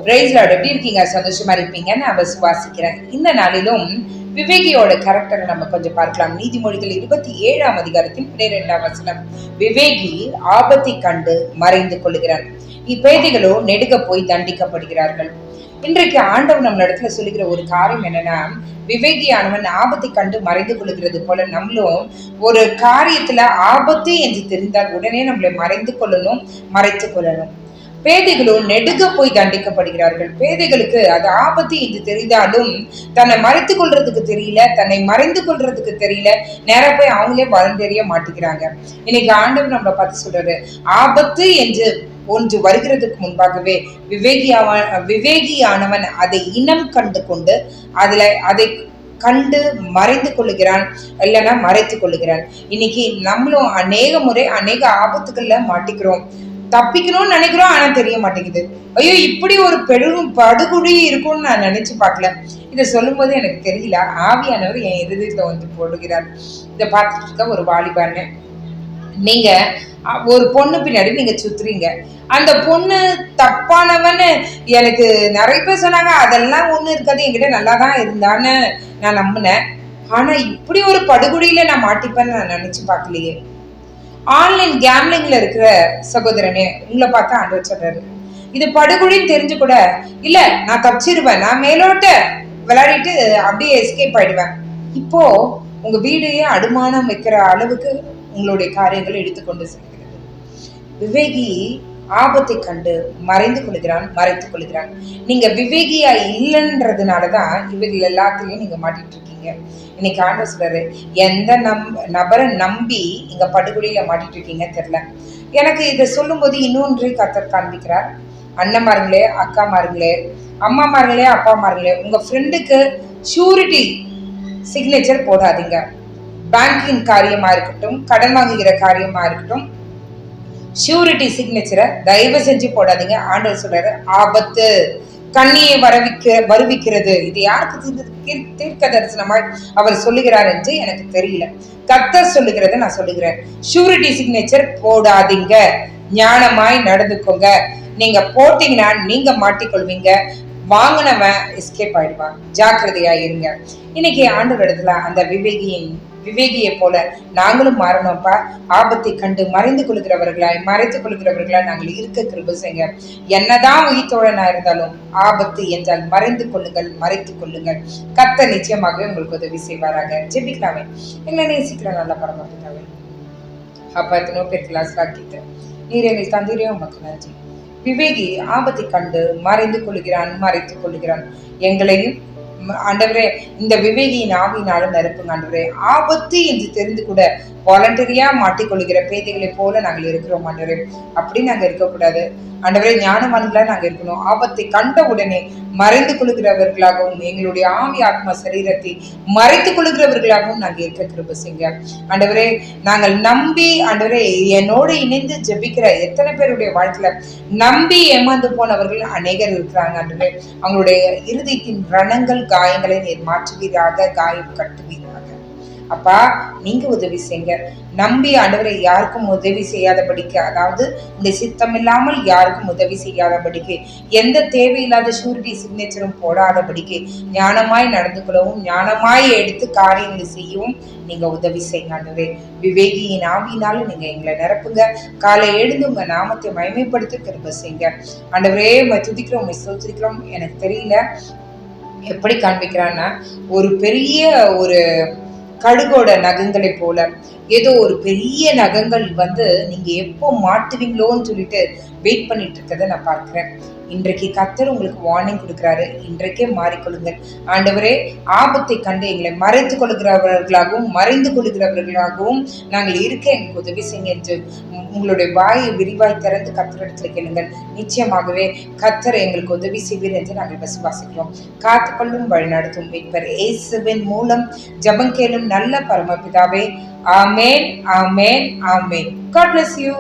Price Lord, எப்படி இருக்கீங்க? சந்தோஷமா இருப்பீங்க நான் விசுவாசிக்கிறேன். இந்த நாளிலும் விவேகியோட கேரக்டரை நம்ம கொஞ்சம் பார்க்கலாம். நீதிமொழிகள் 27ஆம் அதிகாரத்தின் 12ஆம் வசனம். விவேகி ஆபத்தை கண்டு மறைந்து கொள்கிறான், இப்பேதைகளோ நெடுக போய் தண்டிக்கப்படுகிறார்கள். இன்றைக்கு ஆண்டவர் நம்ம இடத்துல சொல்லுகிற ஒரு காரியம் என்னன்னா, விவேகியானவன் ஆபத்தை கண்டு மறைந்து கொள்கிறது போல நம்மளும் ஒரு காரியத்துல ஆபத்து என்று தெரிந்தால் உடனே நம்மளை மறைந்து கொள்ளணும், மறைத்து கொள்ளணும். பேதைகளோ நெடுக போய் தண்டிக்கப்படுகிறார்கள். பேதைகளுக்கு அது ஆபத்து என்று தெரிந்தாலும் தன்னை மறைத்துக் கொள்றதுக்கு தெரியல, தன்னை மறைந்து கொள்றதுக்கு தெரியல, நேர போய் அவங்களே வளர்ந்தெறிய மாட்டேங்கிறாங்க. இன்னைக்கு ஆண்டவர் நம்மளை பார்த்து சொல்றாரு, ஆபத்து என்று ஒன்று வருகிறதுக்கு முன்பாகவே விவேகியானவன் அதை இனம் கண்டு கொண்டு அதை கண்டு மறைந்து கொள்ளுகிறான், இல்லைன்னா மறைத்து கொள்ளுகிறான். இன்னைக்கு நம்மளும் அநேக முறை அநேக ஆபத்துக்கள்ல மாட்டிக்கிறோம், தப்பிக்கணும்னு நினைக்கிறோம், ஆனா தெரிய மாட்டேங்குது. ஐயோ, இப்படி ஒரு படுகுழி இருக்கும்னு நான் நினைச்சு பார்க்கல. இதை சொல்லும் போது எனக்கு தெரியல, ஆவியானவர் என் இருதயத்துல வந்து போடுகிறார். இதை பார்த்துட்டு இருக்க ஒரு வாலிபான்னு, நீங்க ஒரு பொண்ணு பின்னாடி நீங்க சுத்துறீங்க, அந்த பொண்ணு தப்பானவன்னு எனக்கு நிறைய பேர் சொன்னாங்க. அதெல்லாம் ஒண்ணு இருக்காது, என்கிட்ட நல்லா தான் இருந்தான்னு நான் நம்பினேன். ஆனா இப்படி ஒரு படுகுழியில நான் மாட்டிப்பேன்னு நான் நினைச்சு பார்க்கலையே. ஆன்லைன் கேம்லிங்ல இருக்கிற சகோதரனே, உங்களை பார்த்தா ஆண்டவர் சொல்றாரு, இது படுகொலின்னு தெரிஞ்சு கூட இல்ல, நான் தப்பிச்சிருவேன், நான் மேலோட்ட விளையாடிட்டு அப்படியே எஸ்கேப் ஆயிடுவேன். இப்போ உங்க வீடையே அனுமானம் வைக்கிற அளவுக்கு உங்களுடைய காரியங்களை எடுத்துக்கொண்டு செல்கிறது. விவேகி ஆபத்தை கண்டு மறைந்து கொள்கிறான், மறைத்துக் கொள்கிறான். நீங்க விவேகியா இல்லைன்றதுனாலதான் இவைகள் எல்லாத்திலையும் நீங்க மாட்டிட்டு இருக்கீங்க. இன்னைக்கு ஆண்டவர் சொல்றாரு, எந்த நபரை நம்பி நீங்க படுகொலியில மாட்டிட்டு இருக்கீங்க தெரியல. எனக்கு இதை சொல்லும் போது இன்னொன்று கர்த்தர் காண்பிக்கிறார். அண்ணன்மார்களே, அக்காமார்களே, அம்மாமார்களே, அப்பாமார்களே, உங்க ஃப்ரெண்டுக்கு ஷூரிட்டி சிக்னேச்சர் போடாதீங்க. பேங்கிங் காரியமா இருக்கட்டும், கடன் வாங்குகிற காரியமா இருக்கட்டும், ஷூரிட்டி சிக்னேச்சரை தயவு செஞ்சு போடாதீங்க. ஆண்டவர் சொல்றாரு, ஆபத்து கண்ணியை வருவிக்கிறது. இது யாருக்கு தீர்க்க தரிசனமாய் அவர் சொல்லுகிறார் என்று எனக்கு தெரியல. கர்த்தர் சொல்லுகிறத நான் சொல்லுகிறேன். ஷூரிட்டி சிக்னேச்சர் போடாதீங்க, ஞானமாய் நடந்துக்கோங்க. நீங்க போட்டீங்கன்னா நீங்க மாட்டிக்கொள்வீங்க, வாங்கினவன் எஸ்கேப் ஆயிடுவான். ஜாக்கிரதையா இருங்க. இன்னைக்கு ஆண்டவர் இடத்துல அந்த விவேகியை போல நாங்களும் மாறணும்ப்பா. ஆபத்தை கண்டு மறைத்துக் கொள்கிறவர்களாய் நாங்கள் இருக்க கிருபை செய்யுங்க. என்னதான் உயிர்த்தோழனா இருந்தாலும் ஆபத்து என்றால் மறைந்து கொள்ளுங்கள். கர்த்தர் நிச்சயமாகவே உங்களுக்கு உதவி செய்வாராக. ஜெபிக்கலாமே. எங்களை நேசிக்கிற நல்ல பரமாபிதாவே, அப்பா, எத்தனையோ பேர் கிளாஸ் ஆக்கிட்டு நீர் எங்கள் தந்திரே உமக்கு நன்றி. விவேகி ஆபத்தை கண்டு மறைத்துக் கொள்கிறான். எங்களையும் ஆண்டவரே இந்த விவேகியின் ஆவியினாலும் நிரப்புங்க ஆண்டவரே. ஆபத்து என்று தெரிந்து கூட வாலண்டரியா மாட்டிக்கொள்கிற பேதைகளை போல நாங்கள் இருக்கிறோம் ஆண்டவரே. அப்படி நாங்க இருக்கக்கூடாது ஆண்டவரே. ஞானவான்களா நாங்க இருக்கணும். ஆபத்தை கண்ட உடனே மறைந்து கொள்கிறவர்களாகவும், எங்களுடைய ஆவி ஆத்மா சரீரத்தை மறைத்துக் கொள்கிறவர்களாகவும் நாங்க இருக்க கிருபை செய்யுங்க ஆண்டவரே. நாங்கள் நம்பி ஆண்டவரே என்னோடு இணைந்து ஜெபிக்கிற எத்தனை பேருடைய வாழ்க்கையில நம்பி ஏமாந்து போனவர்கள் அநேகர் இருக்கிறாங்க ஆண்டவரே. அவங்களுடைய இருதயத்தின் ரணங்கள், காயங்களை நீர் மாற்றுவீராக, காயம் கட்டுவீராக. அப்பா, நீங்க உதவி செய்யுங்க. நம்பி ஆண்டவரை யாருக்கும் உதவி செய்யாதபடிக்கு, அதாவது இந்த சித்தம் இல்லாமல் யாருக்கும் உதவி செய்யாதபடிக்கு, எந்த தேவையில்லாத ஷூரிட்டி சிக்னேச்சரும் போடாதபடிக்கு ஞானமாய் நடந்து கொள்ளவும், ஞானமாய் எடுத்து காரியங்களை செய்யவும் நீங்க உதவி செய்யுங்க ஆண்டவரே. விவேகியின் ஆவியினாலும் நீங்க எங்களை நிரப்புங்க. காலை எழுந்து உங்க நாமத்தை மகிமைப்படுத்தி கிருபை செய்யுங்க ஆண்டவரே. துதிக்கிறோம், ஸ்தோத்திரிக்கிறோம். எனக்கு தெரியல எப்படி காண்பிக்கிறான்னா, ஒரு பெரிய ஒரு கழுகோட நகங்களை போல ஏதோ ஒரு பெரிய நகங்கள் வந்து நீங்க எப்போ மாட்டுவீங்களோன்னு சொல்லிட்டு வெயிட் பண்ணிட்டு இருக்கதை நான் பார்க்கிறேன். இன்றைக்கு கர்த்தர் உங்களுக்கு வார்னிங் கொடுக்கிறாரு, இன்றைக்கே மாறிக்கொள்ளுங்கள் ஆண்டவரே. ஆபத்தை கண்டு எங்களை மறைந்து கொள்கிறவர்களாகவும் நாங்கள் இருக்க எங்களுக்கு உதவி செய்யுங்க என்று உங்களுடைய வாயை விரிவாய் திறந்து கர்த்தரிடத்துல கேளுங்கள். நிச்சயமாகவே கர்த்தர் எங்களுக்கு உதவி செய்வீர் என்று நாங்கள் விசுவாசிக்கிறோம். காத்துக்கொள்ளும் வழி நடத்தும் மீட்பர் இயேசுவின் மூலம் ஜெபம் கேளும் நல்ல பரமபிதாவே. ஆமென், ஆமென், ஆமென். God bless you.